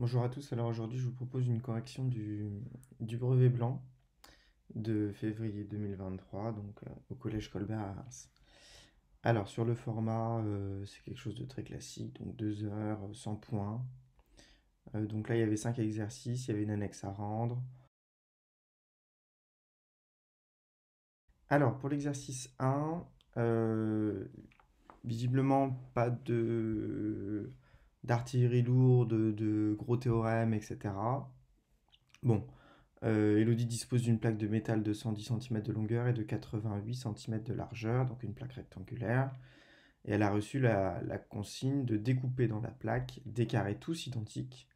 Bonjour à tous, alors aujourd'hui je vous propose une correction du brevet blanc de février 2023, au collège Colbert à Reims. Alors sur le format, c'est quelque chose de très classique, donc 2 heures, 100 points. Donc là il y avait 5 exercices, il y avait une annexe à rendre. Alors pour l'exercice 1, visiblement pas d'artillerie lourde, de gros théorèmes, etc. Bon, Elodie dispose d'une plaque de métal de 110 cm de longueur et de 88 cm de largeur, donc une plaque rectangulaire. Et elle a reçu la consigne de découper dans la plaque des carrés tous identiques,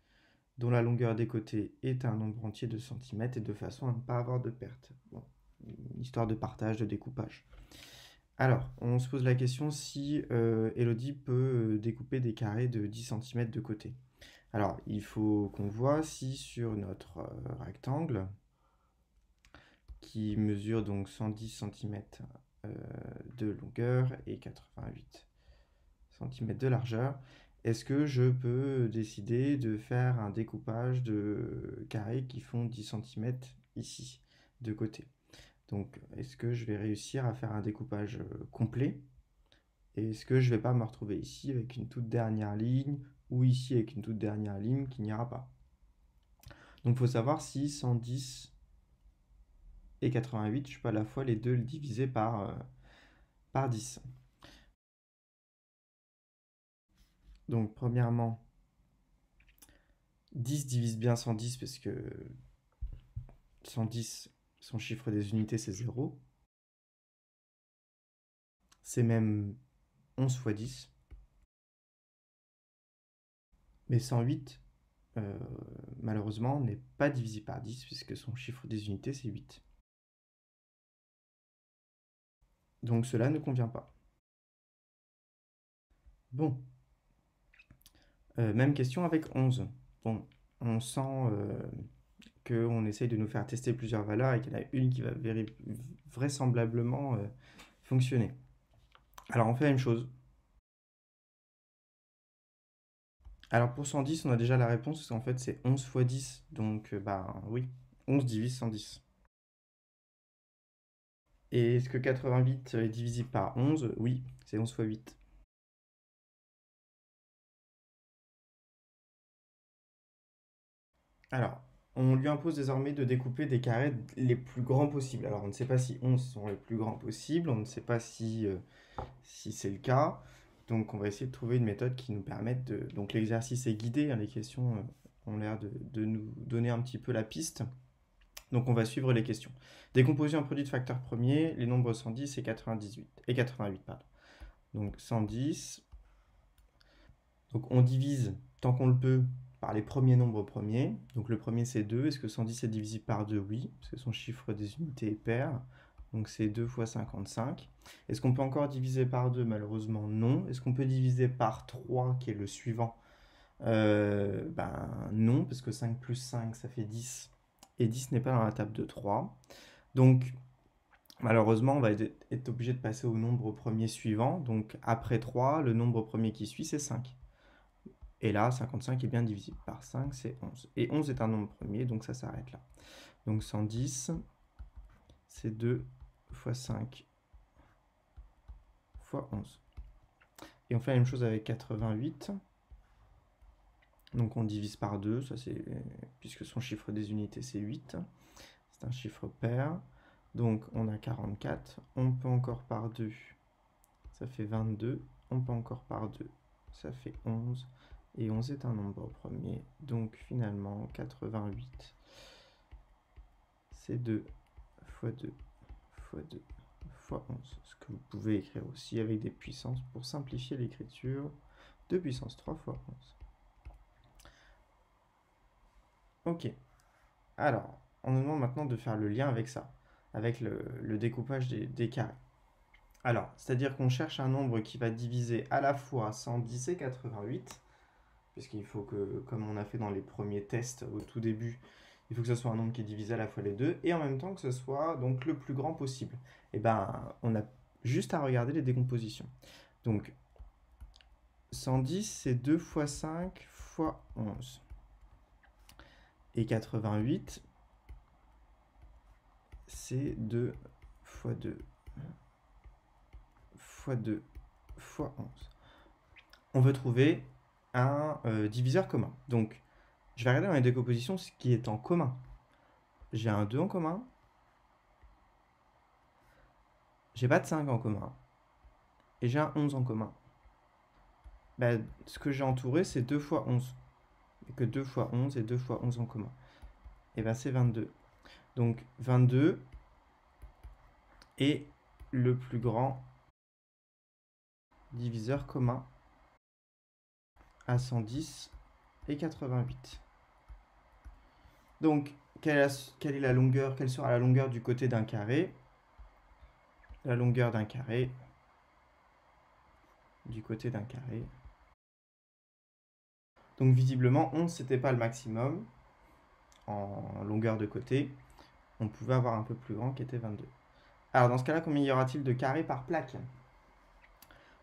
dont la longueur des côtés est un nombre entier de centimètres et de façon à ne pas avoir de perte. Bon, une histoire de partage, de découpage. Alors, on se pose la question si Elodie peut découper des carrés de 10 cm de côté. Alors, il faut qu'on voit si sur notre rectangle, qui mesure donc 110 cm de longueur et 88 cm de largeur, est-ce que je peux décider de faire un découpage de carrés qui font 10 cm ici, de côté? Donc, est-ce que je vais réussir à faire un découpage complet? Et est-ce que je ne vais pas me retrouver ici avec une toute dernière ligne ou ici avec une toute dernière ligne qui n'ira pas? Donc, il faut savoir si 110 et 88, je peux à la fois les deux le diviser par 10. Donc, premièrement, 10 divise bien 110 parce que 110, son chiffre des unités, c'est 0. C'est même 11 fois 10. Mais 108, euh, malheureusement, n'est pas divisé par 10 puisque son chiffre des unités, c'est 8. Donc cela ne convient pas. Bon, même question avec 11. Bon, on sent qu'on essaye de nous faire tester plusieurs valeurs et qu'il y en a une qui va vraisemblablement fonctionner. Alors on fait la même chose. Alors pour 110, on a déjà la réponse, parce qu'en fait c'est 11 fois 10, donc oui, 11 divise 110. Et est-ce que 88 est divisible par 11? Oui, c'est 11 fois 8. Alors, on lui impose désormais de découper des carrés les plus grands possibles. Alors on ne sait pas si 11 sont les plus grands possibles, on ne sait pas si c'est le cas. Donc on va essayer de trouver une méthode qui nous permette de... Donc l'exercice est guidé, hein, les questions ont l'air de nous donner un petit peu la piste. Donc on va suivre les questions. Décomposer un produit de facteurs premiers, les nombres 110 et 88. Pardon. Donc 110. Donc on divise tant qu'on le peut par les premiers nombres premiers. Donc le premier c'est 2. Est-ce que 110 est divisible par 2? Oui, parce que son chiffre des unités est pair. Donc c'est 2 fois 55. Est-ce qu'on peut encore diviser par 2? Malheureusement non. Est-ce qu'on peut diviser par 3 qui est le suivant? Non, parce que 5 plus 5 ça fait 10. Et 10 n'est pas dans la table de 3. Donc malheureusement on va être obligé de passer au nombre premier suivant. Donc après 3, le nombre premier qui suit c'est 5. Et là, 55 est bien divisible par 5, c'est 11. Et 11 est un nombre premier, donc ça s'arrête là. Donc 110, c'est 2 fois 5 fois 11. Et on fait la même chose avec 88. Donc on divise par 2, ça c'est puisque son chiffre des unités c'est 8. C'est un chiffre pair. Donc on a 44. On peut encore par 2, ça fait 22. On peut encore par 2, ça fait 11. Et 11 est un nombre premier. Donc finalement, 88, c'est 2 fois 2 fois 2 fois 11. Ce que vous pouvez écrire aussi avec des puissances pour simplifier l'écriture. 2 puissance 3 fois 11. Ok. Alors, on nous demande maintenant de faire le lien avec ça, avec le découpage des carrés. Alors, c'est-à-dire qu'on cherche un nombre qui va diviser à la fois 110 et 88, puisqu'il faut que, comme on a fait dans les premiers tests au tout début, il faut que ce soit un nombre qui divise à la fois les deux, et en même temps que ce soit donc le plus grand possible. Et on a juste à regarder les décompositions. Donc, 110, c'est 2 fois 5 fois 11. et 88, c'est 2 fois 2 fois 2 fois 11. On veut trouver un diviseur commun. Donc, je vais regarder dans les décompositions ce qui est en commun. J'ai un 2 en commun. J'ai pas de 5 en commun. Et j'ai un 11 en commun. Ben, ce que j'ai entouré, c'est 2 fois 11. Et que 2 fois 11 et 2 fois 11 en commun. Et ben c'est 22. Donc 22 est le plus grand diviseur commun à 110 et 88. Donc, quelle est la longueur, quelle sera la longueur du côté d'un carré? La longueur d'un carré du côté d'un carré. Donc visiblement, 11, c'était pas le maximum en longueur de côté. On pouvait avoir un peu plus grand qui était 22. Alors dans ce cas-là, combien y aura-t-il de carrés par plaque?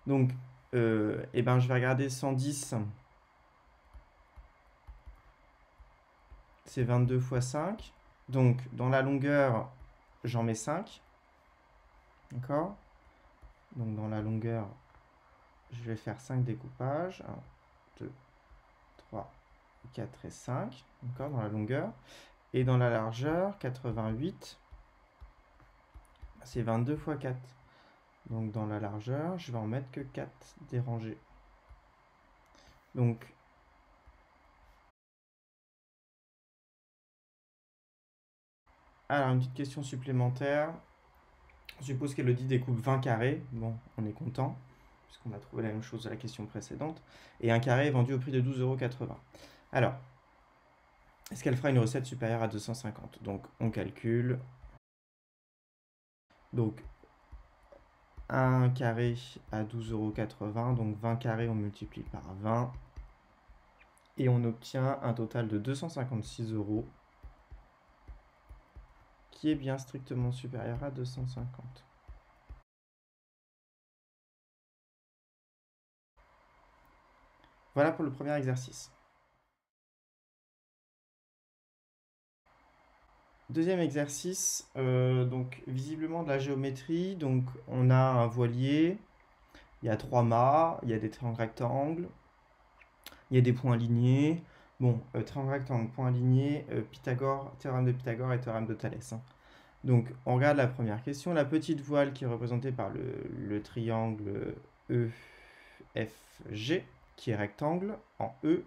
Donc, eh ben, je vais regarder 110. C'est 22 fois 5. Donc, dans la longueur, j'en mets 5. D'accord? Donc, dans la longueur, je vais faire 5 découpages. 1, 2, 3, 4 et 5. D'accord? Dans la longueur. Et dans la largeur, 88, c'est 22 fois 4. Donc, dans la largeur, je vais en mettre que 4 dérangés. Donc, alors, une petite question supplémentaire. Je suppose qu'Elodie découpe 20 carrés. Bon, on est content, puisqu'on a trouvé la même chose à la question précédente. Et un carré est vendu au prix de 12,80 €. Alors, est-ce qu'elle fera une recette supérieure à 250? Donc, on calcule. Donc, 1 carré à 12,80 €. Donc, 20 carrés, on multiplie par 20. Et on obtient un total de 256 €, qui est bien strictement supérieur à 250. Voilà pour le premier exercice. Deuxième exercice, donc visiblement de la géométrie. Donc on a un voilier, il y a 3 mâts, il y a des triangles rectangles, il y a des points alignés. Bon, triangle rectangle, point aligné, Pythagore, théorème de Pythagore et théorème de Thalès, hein. Donc on regarde la première question. La petite voile qui est représentée par le triangle EFG, qui est rectangle en E.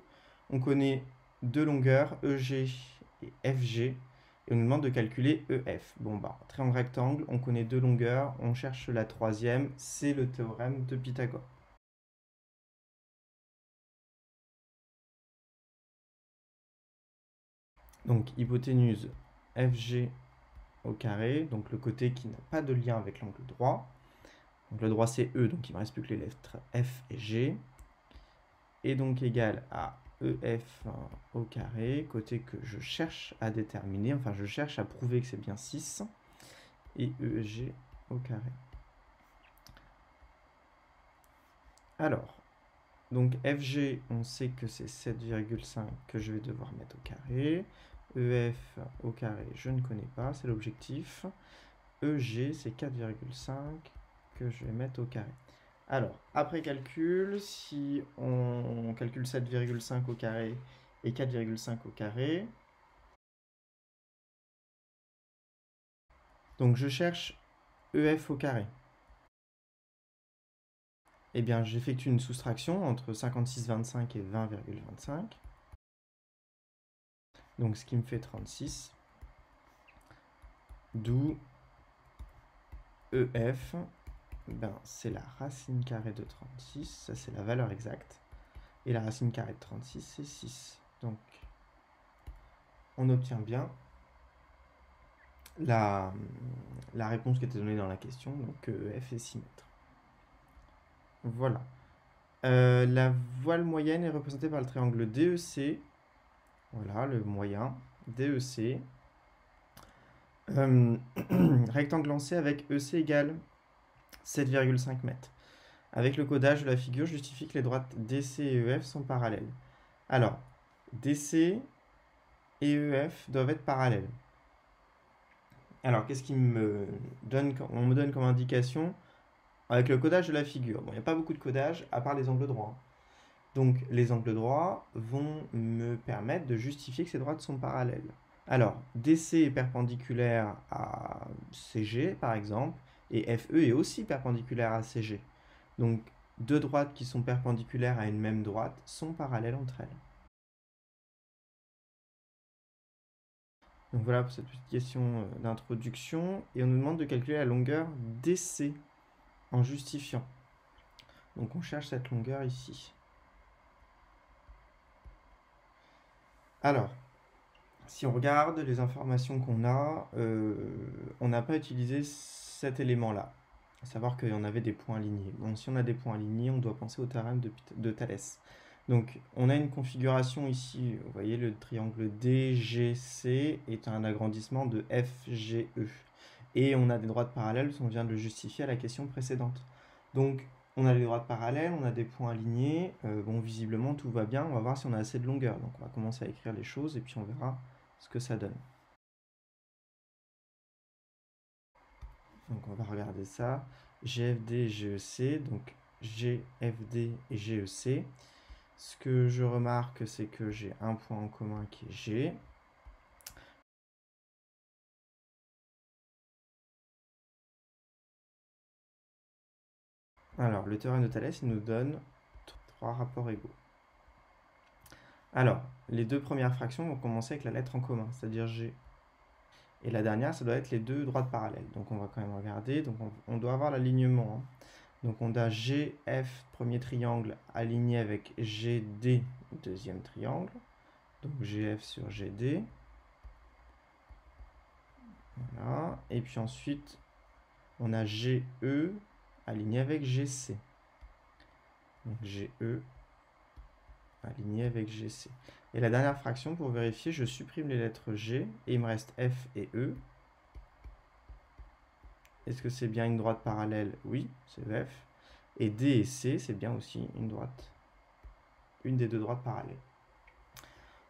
On connaît deux longueurs, EG et FG. Et on nous demande de calculer EF. Bon, bah, triangle rectangle, on connaît deux longueurs, on cherche la troisième, c'est le théorème de Pythagore. Donc, hypoténuse FG au carré, donc le côté qui n'a pas de lien avec l'angle droit. Donc, le droit c'est E, donc il ne me reste plus que les lettres F et G. Et donc égal à EF au carré, côté que je cherche à déterminer, enfin je cherche à prouver que c'est bien 6, et EG au carré. Alors, donc FG, on sait que c'est 7,5 que je vais devoir mettre au carré. EF au carré, je ne connais pas, c'est l'objectif. EG, c'est 4,5 que je vais mettre au carré. Alors, après calcul, si on calcule 7,5 au carré et 4,5 au carré, donc je cherche EF au carré. Eh bien, j'effectue une soustraction entre 56,25 et 20,25. Donc, ce qui me fait 36. D'où EF, ben, c'est la racine carrée de 36. Ça, c'est la valeur exacte. Et la racine carrée de 36, c'est 6. Donc, on obtient bien la réponse qui était donnée dans la question. Donc, EF est 6 mètres. Voilà. La voile moyenne est représentée par le triangle DEC. Voilà, le moyen, DEC. Rectangle lancé avec EC égale 7,5 mètres. Avec le codage de la figure, justifie que les droites DC et EF sont parallèles. Alors, DC, et EF doivent être parallèles. Alors, qu'est-ce qu'on me donne comme indication avec le codage de la figure? Bon, il n'y a pas beaucoup de codage à part les angles droits. Donc, les angles droits vont me permettre de justifier que ces droites sont parallèles. Alors, DC est perpendiculaire à CG, par exemple, et FE est aussi perpendiculaire à CG. Donc, deux droites qui sont perpendiculaires à une même droite sont parallèles entre elles. Donc voilà pour cette petite question d'introduction. Et on nous demande de calculer la longueur DC en justifiant. Donc on cherche cette longueur ici. Alors, si on regarde les informations qu'on a, on n'a pas utilisé cet élément-là. À savoir qu'il y en avait des points alignés. Bon, si on a des points alignés, on doit penser au théorème de Thalès. Donc, on a une configuration ici. Vous voyez, le triangle DGC est un agrandissement de FGE. Et on a des droites parallèles, on vient de le justifier à la question précédente. Donc, on a les droites parallèles, on a des points alignés. Bon, visiblement, tout va bien. On va voir si on a assez de longueur. Donc, on va commencer à écrire les choses et puis on verra ce que ça donne. Donc, on va regarder ça. GFD, GEC. Donc, GFD et GEC. Ce que je remarque, c'est que j'ai un point en commun qui est G. Alors, le théorème de Thalès, il nous donne trois rapports égaux. Alors, les deux premières fractions vont commencer avec la lettre en commun, c'est-à-dire G. Et la dernière, ça doit être les deux droites parallèles. Donc, on va quand même regarder. Donc, on doit avoir l'alignement. Donc, on a GF, premier triangle, aligné avec GD, deuxième triangle. Donc, GF sur GD. Voilà. Et puis ensuite, on a GE aligné avec GC. Donc GE aligné avec GC. Et la dernière fraction, pour vérifier, je supprime les lettres G et il me reste F et E. Est-ce que c'est bien une droite parallèle? Oui, c'est F. Et D et C, c'est bien aussi une droite. Une des deux droites parallèles.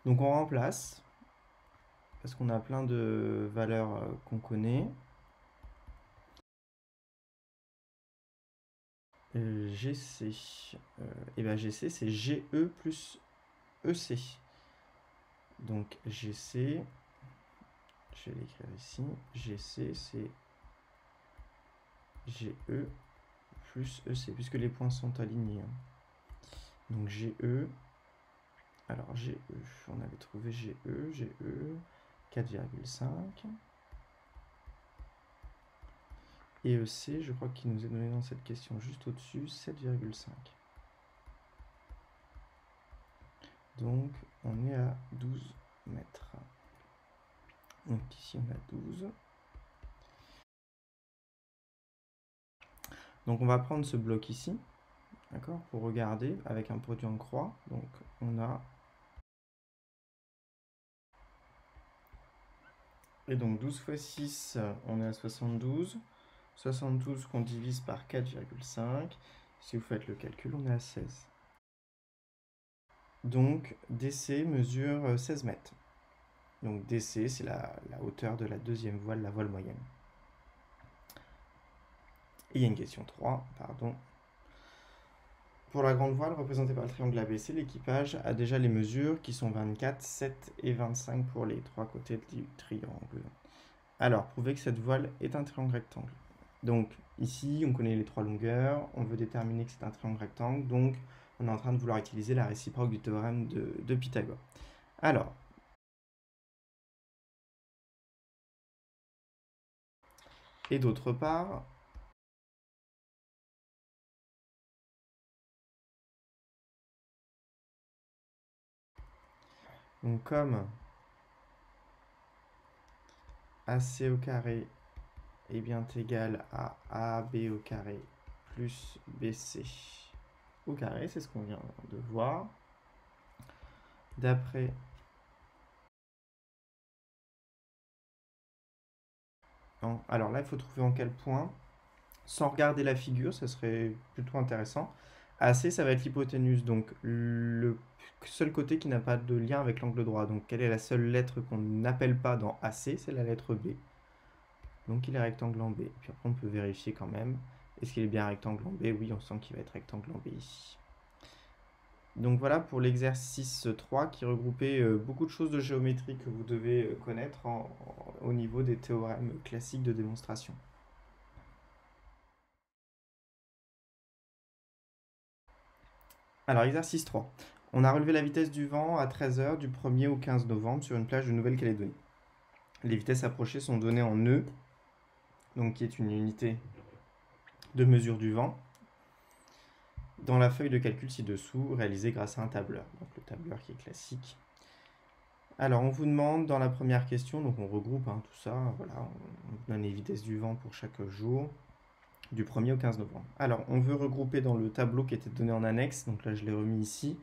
Donc on remplace, parce qu'on a plein de valeurs qu'on connaît. GC. Et bien GC, c'est GE plus EC. Donc GC, je vais l'écrire ici, GC c'est GE plus EC, puisque les points sont alignés. Donc GE, alors GE, on avait trouvé GE, 4,5. Et EC, je crois qu'il nous est donné dans cette question juste au-dessus, 7,5. Donc on est à 12 mètres. Donc ici on a 12. Donc on va prendre ce bloc ici, d'accord, pour regarder avec un produit en croix. Donc on a... Et donc 12 fois 6, on est à 72. 72 qu'on divise par 4,5. Si vous faites le calcul, on est à 16. Donc DC mesure 16 mètres. Donc DC, c'est la hauteur de la deuxième voile, la voile moyenne. Et il y a une question 3, pardon. Pour la grande voile représentée par le triangle ABC, l'équipage a déjà les mesures qui sont 24, 7 et 25 pour les trois côtés du triangle. Alors, prouvez que cette voile est un triangle rectangle. Donc ici, on connaît les trois longueurs, on veut déterminer que c'est un triangle rectangle, donc on est en train de vouloir utiliser la réciproque du théorème de Pythagore. Alors, et d'autre part, donc comme AC au carré est bien égal à AB au carré plus BC au carré, c'est ce qu'on vient de voir. D'après alors là, il faut trouver en quel point, sans regarder la figure, ça serait plutôt intéressant. AC, ça va être l'hypoténuse, donc le seul côté qui n'a pas de lien avec l'angle droit. Donc quelle est la seule lettre qu'on n'appelle pas dans AC? C'est la lettre B. Donc il est rectangle en B. Puis après on peut vérifier quand même. Est-ce qu'il est bien rectangle en B? Oui, on sent qu'il va être rectangle en B ici. Donc voilà pour l'exercice 3 qui regroupait beaucoup de choses de géométrie que vous devez connaître au niveau des théorèmes classiques de démonstration. Alors exercice 3. On a relevé la vitesse du vent à 13 h du 1er au 15 novembre sur une plage de Nouvelle-Calédonie. Les vitesses approchées sont données en nœuds, donc qui est une unité de mesure du vent, dans la feuille de calcul ci-dessous, réalisée grâce à un tableur. Donc le tableur qui est classique. Alors on vous demande dans la première question, donc on regroupe tout ça, voilà, on donne les vitesses du vent pour chaque jour, du 1er au 15 novembre. Alors on veut regrouper dans le tableau qui était donné en annexe, donc là je l'ai remis ici,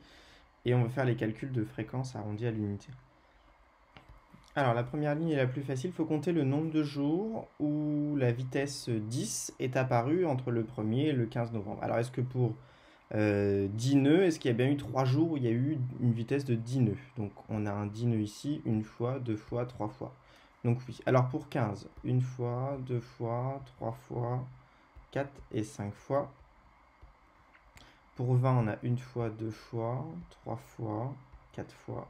et on va faire les calculs de fréquence arrondis à l'unité. Alors la première ligne est la plus facile, il faut compter le nombre de jours où la vitesse 10 est apparue entre le 1er et le 15 novembre. Alors est-ce que pour 10 nœuds, est-ce qu'il y a bien eu 3 jours où il y a eu une vitesse de 10 nœuds? Donc on a un 10 nœuds ici, une fois, deux fois, trois fois. Donc oui. Alors pour 15, une fois, deux fois, trois fois, 4 et 5 fois. Pour 20, on a une fois, deux fois, trois fois, 4 fois.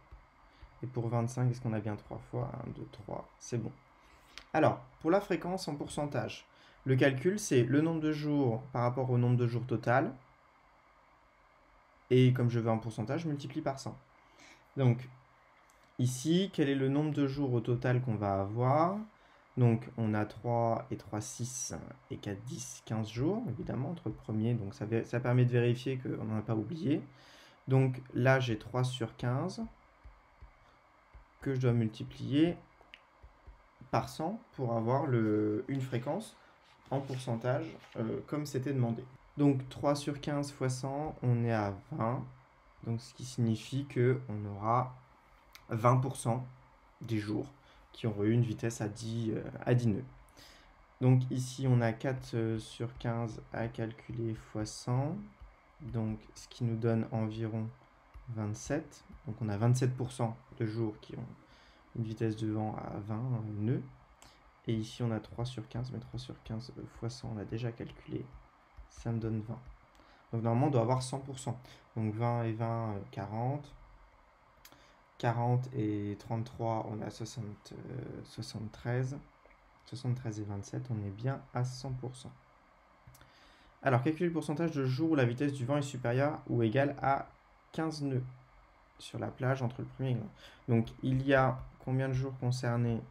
Et pour 25, est-ce qu'on a bien 3 fois? 1, 2, 3, c'est bon. Alors, pour la fréquence en pourcentage, le calcul, c'est le nombre de jours par rapport au nombre de jours total. Et comme je veux un pourcentage, je multiplie par 100. Donc, ici, quel est le nombre de jours au total qu'on va avoir? Donc, on a 3 et 3, 6 et 4, 10, 15 jours, évidemment, entre le premier. Donc, ça permet de vérifier qu'on n'en a pas oublié. Donc, là, j'ai 3 sur 15 que je dois multiplier par 100 pour avoir une fréquence en pourcentage comme c'était demandé. Donc 3 sur 15 fois 100, on est à 20. Donc ce qui signifie qu'on aura 20% des jours qui auront eu une vitesse à 10 nœuds. Donc ici on a 4 sur 15 à calculer fois 100. Donc ce qui nous donne environ 27. Donc on a 27% de jours qui ont une vitesse de vent à 20 nœuds. Et ici, on a 3 sur 15, mais 3 sur 15 fois 100, on a déjà calculé. Ça me donne 20. Donc normalement, on doit avoir 100%. Donc 20 et 20, 40. 40 et 33, on a 73. 73 et 27, on est bien à 100%. Alors, calculer le pourcentage de jours où la vitesse du vent est supérieure ou égale à 15 nœuds sur la plage entre le premier et le second. Donc, il y a combien de jours concernés?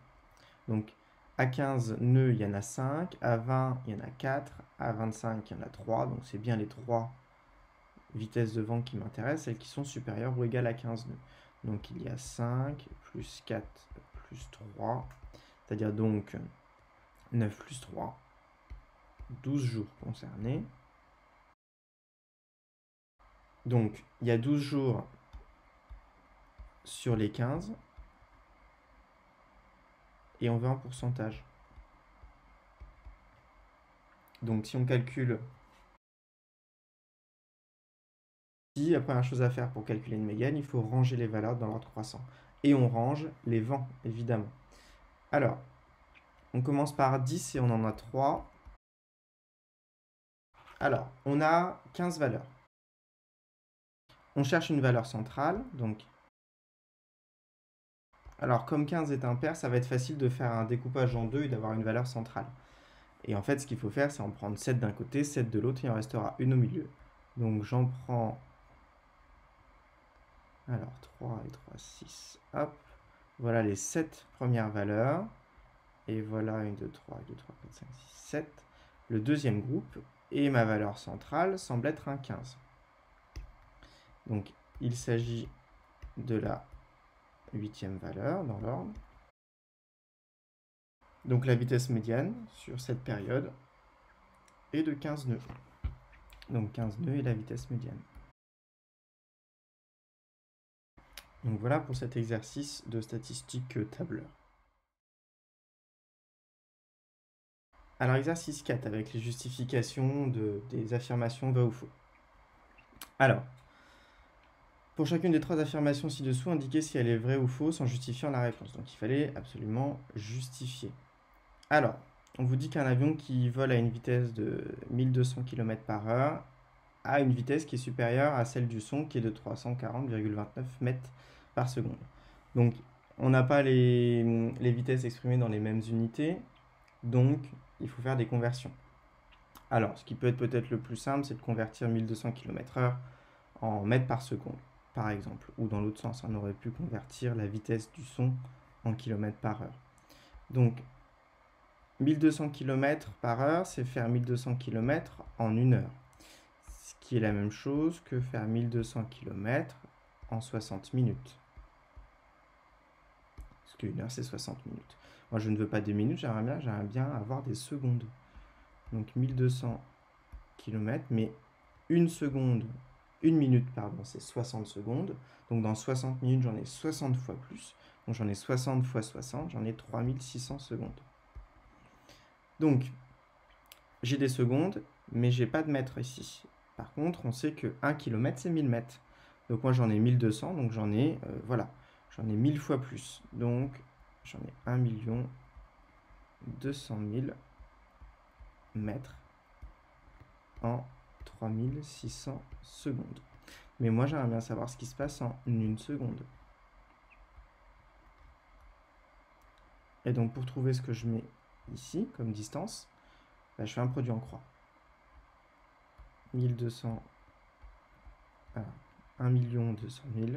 Donc, à 15 nœuds, il y en a 5. À 20, il y en a 4. À 25, il y en a 3. Donc, c'est bien les 3 vitesses de vent qui m'intéressent, celles qui sont supérieures ou égales à 15 nœuds. Donc, il y a 5 plus 4 plus 3. C'est-à-dire donc 9 plus 3. 12 jours concernés. Donc, il y a 12 jours sur les 15. Et on veut un pourcentage. Donc, si on calcule... La première chose à faire pour calculer une médiane, il faut ranger les valeurs dans l'ordre croissant. Et on range les vents, évidemment. Alors, on commence par 10 et on en a 3. Alors, on a 15 valeurs. On cherche une valeur centrale, donc... Alors, comme 15 est impair, ça va être facile de faire un découpage en deux et d'avoir une valeur centrale. Et en fait, ce qu'il faut faire, c'est en prendre 7 d'un côté, 7 de l'autre, et il en restera une au milieu. Donc, j'en prends... Alors, 3 et 3, 6, hop. Voilà les 7 premières valeurs. Et voilà 1, 2, 3, 2, 3, 4, 5, 6, 7. Le deuxième groupe. Et ma valeur centrale semble être un 15. Donc, il s'agit de la 8e valeur dans l'ordre. Donc, la vitesse médiane sur cette période est de 15 nœuds. Donc, 15 nœuds est la vitesse médiane. Donc, voilà pour cet exercice de statistique tableur. Alors, exercice 4 avec les justifications des affirmations vrai ou faux. Alors, pour chacune des 3 affirmations ci-dessous, indiquez si elle est vraie ou fausse en justifiant la réponse. Donc il fallait absolument justifier. Alors, on vous dit qu'un avion qui vole à une vitesse de 1200 km/h a une vitesse qui est supérieure à celle du son qui est de 340,29 mètres par seconde. Donc, on n'a pas les vitesses exprimées dans les mêmes unités, donc il faut faire des conversions. Alors, ce qui peut être peut-être le plus simple, c'est de convertir 1200 km/h en mètres par seconde, par exemple. Ou dans l'autre sens, on aurait pu convertir la vitesse du son en kilomètres par heure. Donc, 1200 km/h, c'est faire 1200 km en 1 heure. Ce qui est la même chose que faire 1200 km en 60 minutes. Parce qu'une heure, c'est 60 minutes. Moi, je ne veux pas des minutes, j'aimerais bien avoir des secondes. Donc 1200 km, mais une minute, c'est 60 secondes. Donc dans 60 minutes, j'en ai 60 fois plus. Donc j'en ai 60 fois 60, j'en ai 3600 secondes. Donc, j'ai des secondes, mais j'ai pas de mètres ici. Par contre, on sait que 1 km, c'est 1000 mètres. Donc moi, j'en ai 1200, donc j'en ai, j'en ai 1000 fois plus. Donc, j'en ai 1 200 000 mètres en 3600 secondes. Mais moi, j'aimerais bien savoir ce qui se passe en 1 seconde. Et donc, pour trouver ce que je mets ici comme distance, je fais un produit en croix. 1200, 1 200 000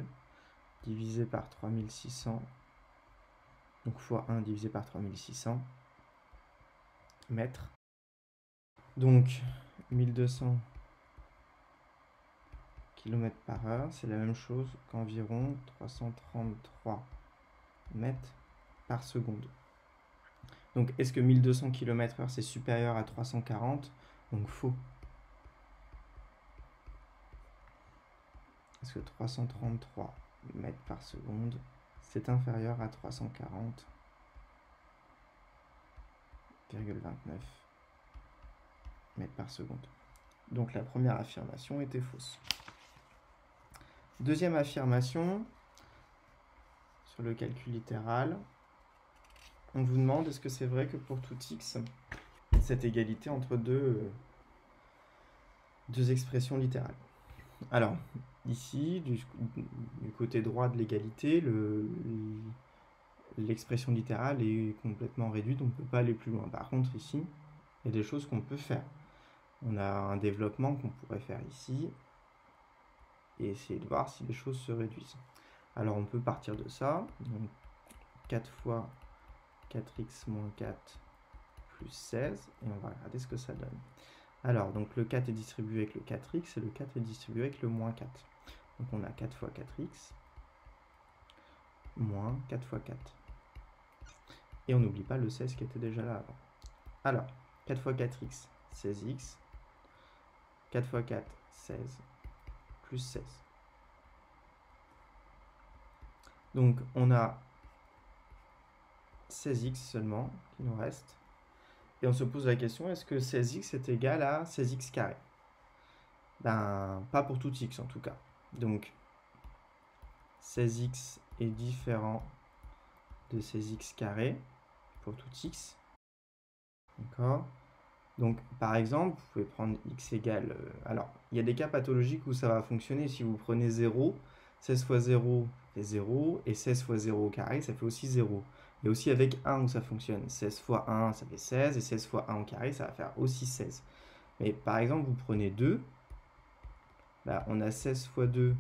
divisé par 3600, donc fois 1 divisé par 3600 mètres. Donc 1200 km/h, c'est la même chose qu'environ 333 mètres par seconde. Donc est-ce que 1200 km/h c'est supérieur à 340? Donc faux. Est-ce que 333 mètres par seconde c'est inférieur à 340,29 mètres par seconde? Donc la première affirmation était fausse. Deuxième affirmation, sur le calcul littéral, on vous demande est-ce que c'est vrai que pour tout x, cette égalité entre deux expressions littérales. Alors, ici, du côté droit de l'égalité, l'expression littérale est complètement réduite, on ne peut pas aller plus loin. Par contre, ici, il y a des choses qu'on peut faire. On a un développement qu'on pourrait faire ici, et essayer de voir si les choses se réduisent. Alors, on peut partir de ça. Donc, 4 fois 4x moins 4 plus 16, et on va regarder ce que ça donne. Alors, donc le 4 est distribué avec le 4x, et le 4 est distribué avec le moins 4. Donc on a 4 fois 4x, moins 4 fois 4. Et on n'oublie pas le 16 qui était déjà là avant. Alors, 4 fois 4x, 16x. 4 fois 4, 16, plus 16. Donc on a 16x seulement qui nous reste. Et on se pose la question, est-ce que 16x est égal à 16x carré? Ben, pas pour tout x en tout cas. Donc, 16x est différent de 16x carré pour tout x. D'accord? Donc, par exemple, vous pouvez prendre x égale... alors, il y a des cas pathologiques où ça va fonctionner. Si vous prenez 0, 16 fois 0 fait 0, et 16 fois 0 au carré, ça fait aussi 0. Et aussi avec 1 où ça fonctionne. 16 fois 1, ça fait 16, et 16 fois 1 au carré, ça va faire aussi 16. Mais par exemple, vous prenez 2, là, on a 16 fois 2,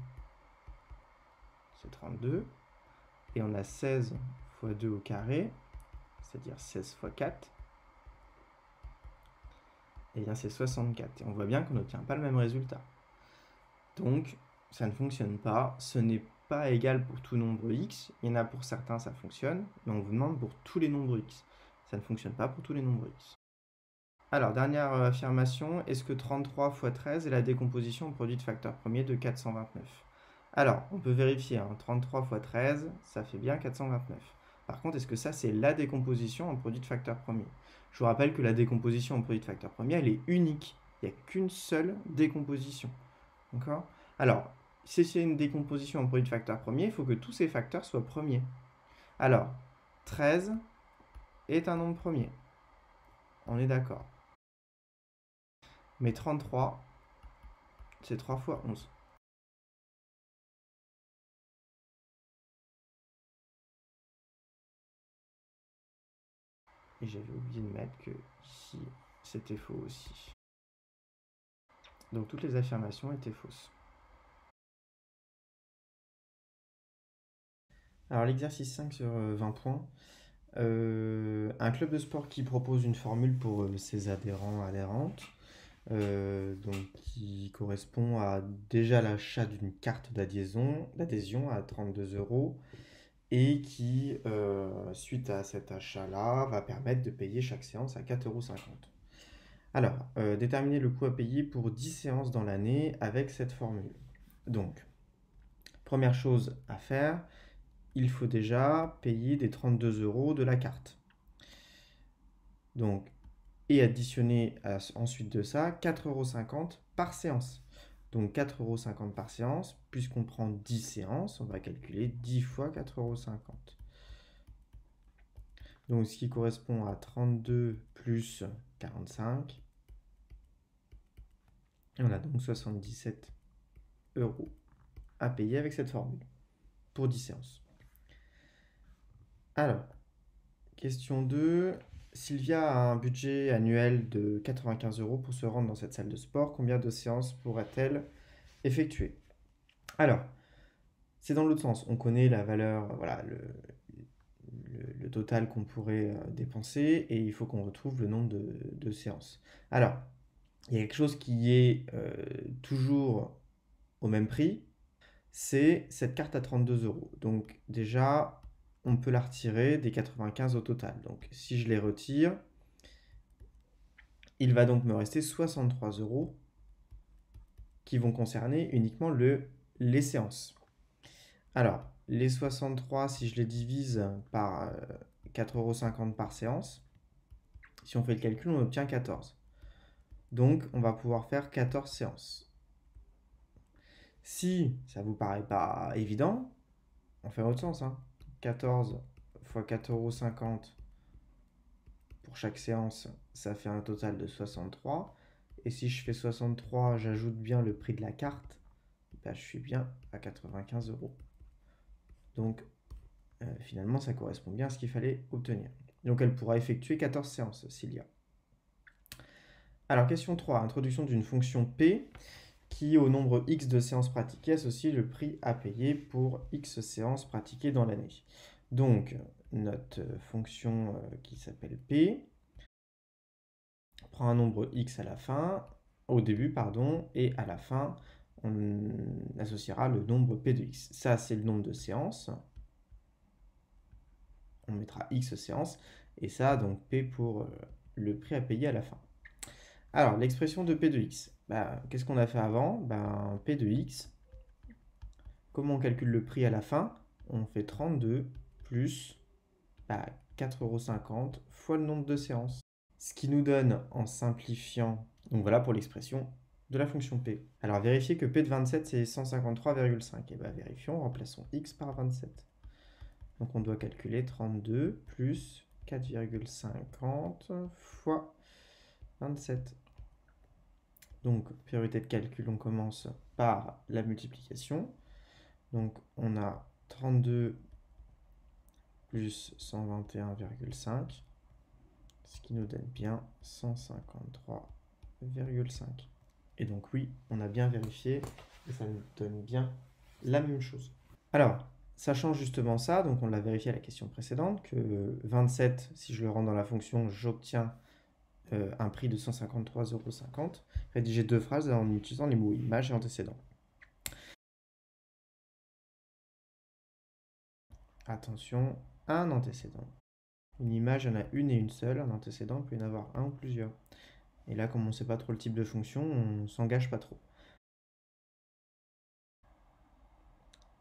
c'est 32, et on a 16 fois 2 au carré, c'est-à-dire 16 fois 4, et bien c'est 64. Et on voit bien qu'on n'obtient pas le même résultat. Donc, ça ne fonctionne pas. Ce n'est pas égal pour tout nombre x. Il y en a pour certains, ça fonctionne, mais on vous demande pour tous les nombres x. Ça ne fonctionne pas pour tous les nombres x. Alors, dernière affirmation, est-ce que 33 fois 13 est la décomposition en produit de facteur premier de 429? Alors, on peut vérifier, 33 fois 13, ça fait bien 429. Par contre, est-ce que ça, c'est la décomposition en produit de facteur premier? Je vous rappelle que la décomposition en produit de facteur premier, elle est unique. Il n'y a qu'une seule décomposition. D'accord? Alors, si c'est une décomposition en produit de facteurs premiers, il faut que tous ces facteurs soient premiers. Alors, 13 est un nombre premier. On est d'accord. Mais 33, c'est 3 fois 11. Et j'avais oublié de mettre que ici, c'était faux aussi. Donc toutes les affirmations étaient fausses. Alors l'exercice 5 sur 20 points. Un club de sport qui propose une formule pour ses adhérents adhérentes, donc qui correspond à déjà l'achat d'une carte d'adhésion à 32 euros et qui, suite à cet achat-là, va permettre de payer chaque séance à 4,50 euros. Alors, déterminer le coût à payer pour 10 séances dans l'année avec cette formule. Donc, première chose à faire, il faut déjà payer des 32 euros de la carte. Donc, et additionner ensuite de ça 4,50 € par séance. Donc 4,50 € par séance, puisqu'on prend 10 séances, on va calculer 10 fois 4,50 €. Donc ce qui correspond à 32 plus 45. On a donc 77 € à payer avec cette formule pour 10 séances. Alors, question 2. Sylvia a un budget annuel de 95 € pour se rendre dans cette salle de sport. Combien de séances pourra-t-elle effectuer? Alors, c'est dans l'autre sens. On connaît la valeur, voilà, le total qu'on pourrait dépenser et il faut qu'on retrouve le nombre de séances. Alors, il y a quelque chose qui est toujours au même prix, c'est cette carte à 32 euros. Donc déjà, on peut la retirer des 95 au total. Donc si je les retire, il va donc me rester 63 € qui vont concerner uniquement les séances. Alors, les 63, si je les divise par 4,50 € par séance, si on fait le calcul, on obtient 14. Donc, on va pouvoir faire 14 séances. Si ça vous paraît pas évident, on fait dans l'autre sens. 14 fois 4,50 € pour chaque séance, ça fait un total de 63. Et si je fais 63, j'ajoute bien le prix de la carte, ben, je suis bien à 95 €. Donc, finalement, ça correspond bien à ce qu'il fallait obtenir. Donc, elle pourra effectuer 14 séances, Cilia. Alors, question 3. Introduction d'une fonction P qui, au nombre X de séances pratiquées, associe le prix à payer pour X séances pratiquées dans l'année. Donc, notre fonction qui s'appelle P prend un nombre X à la fin, au début, pardon, et à la fin, on associera le nombre P de X. Ça, c'est le nombre de séances. On mettra X séances, et ça, donc P pour le prix à payer à la fin. Alors, l'expression de P de X. Qu'est-ce qu'on a fait avant? P de X, comment on calcule le prix à la fin? On fait 32 plus 4,50 € fois le nombre de séances. Ce qui nous donne, en simplifiant, donc voilà pour l'expression de la fonction P. Alors, vérifiez que P de 27, c'est 153,5. Et vérifions, remplaçons X par 27. Donc on doit calculer 32 plus 4,50 fois 27. Donc priorité de calcul, on commence par la multiplication. Donc on a 32 plus 121,5, ce qui nous donne bien 153,5. Et donc oui, on a bien vérifié et ça nous donne bien la même chose. Alors, sachant justement ça, donc on l'a vérifié à la question précédente, que 27, si je le rends dans la fonction, j'obtiens un prix de 153,50 €. Rédiger deux phrases en utilisant les mots image et antécédent. Attention, un antécédent. Une image, il y en a une et une seule. Un antécédent, il peut y en avoir un ou plusieurs. Et là, comme on ne sait pas trop le type de fonction, on ne s'engage pas trop.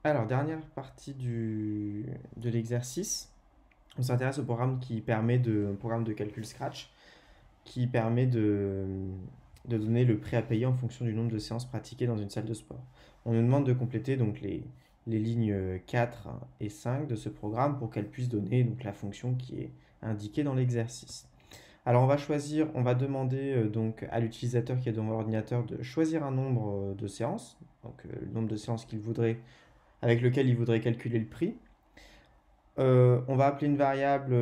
Alors, dernière partie de l'exercice. On s'intéresse au programme programme de calcul Scratch, qui permet de donner le prix à payer en fonction du nombre de séances pratiquées dans une salle de sport. On nous demande de compléter donc les lignes 4 et 5 de ce programme pour qu'elles puissent donner donc, la fonction qui est indiquée dans l'exercice. Alors on va demander donc à l'utilisateur qui est devant l'ordinateur de choisir un nombre de séances, donc le nombre de séances avec lequel il voudrait calculer le prix. On va appeler une variable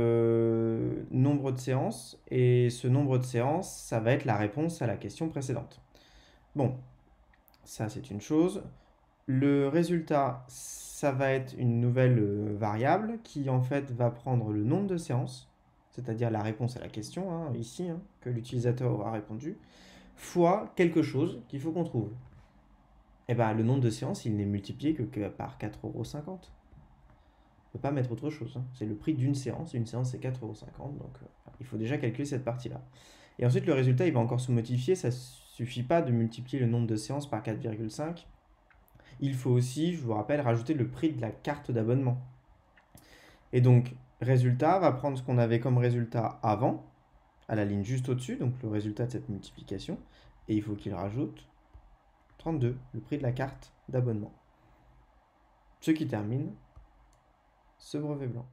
nombre de séances, et ce nombre de séances, ça va être la réponse à la question précédente. Bon, ça c'est une chose. Le résultat, ça va être une nouvelle variable qui en fait va prendre le nombre de séances, c'est-à-dire la réponse à la question, hein, ici, hein, que l'utilisateur aura répondu, fois quelque chose qu'il faut qu'on trouve. Et bien le nombre de séances, il n'est multiplié que par 4,50 €. On ne peut pas mettre autre chose, hein. C'est le prix d'une séance c'est 4,50 €, donc il faut déjà calculer cette partie-là. Et ensuite le résultat, il va encore se modifier, ça ne suffit pas de multiplier le nombre de séances par 4,5. Il faut aussi, je vous rappelle, rajouter le prix de la carte d'abonnement. Et donc, résultat va prendre ce qu'on avait comme résultat avant, à la ligne juste au-dessus, donc le résultat de cette multiplication, et il faut qu'il rajoute 32, le prix de la carte d'abonnement. Ce qui termine ce brevet blanc.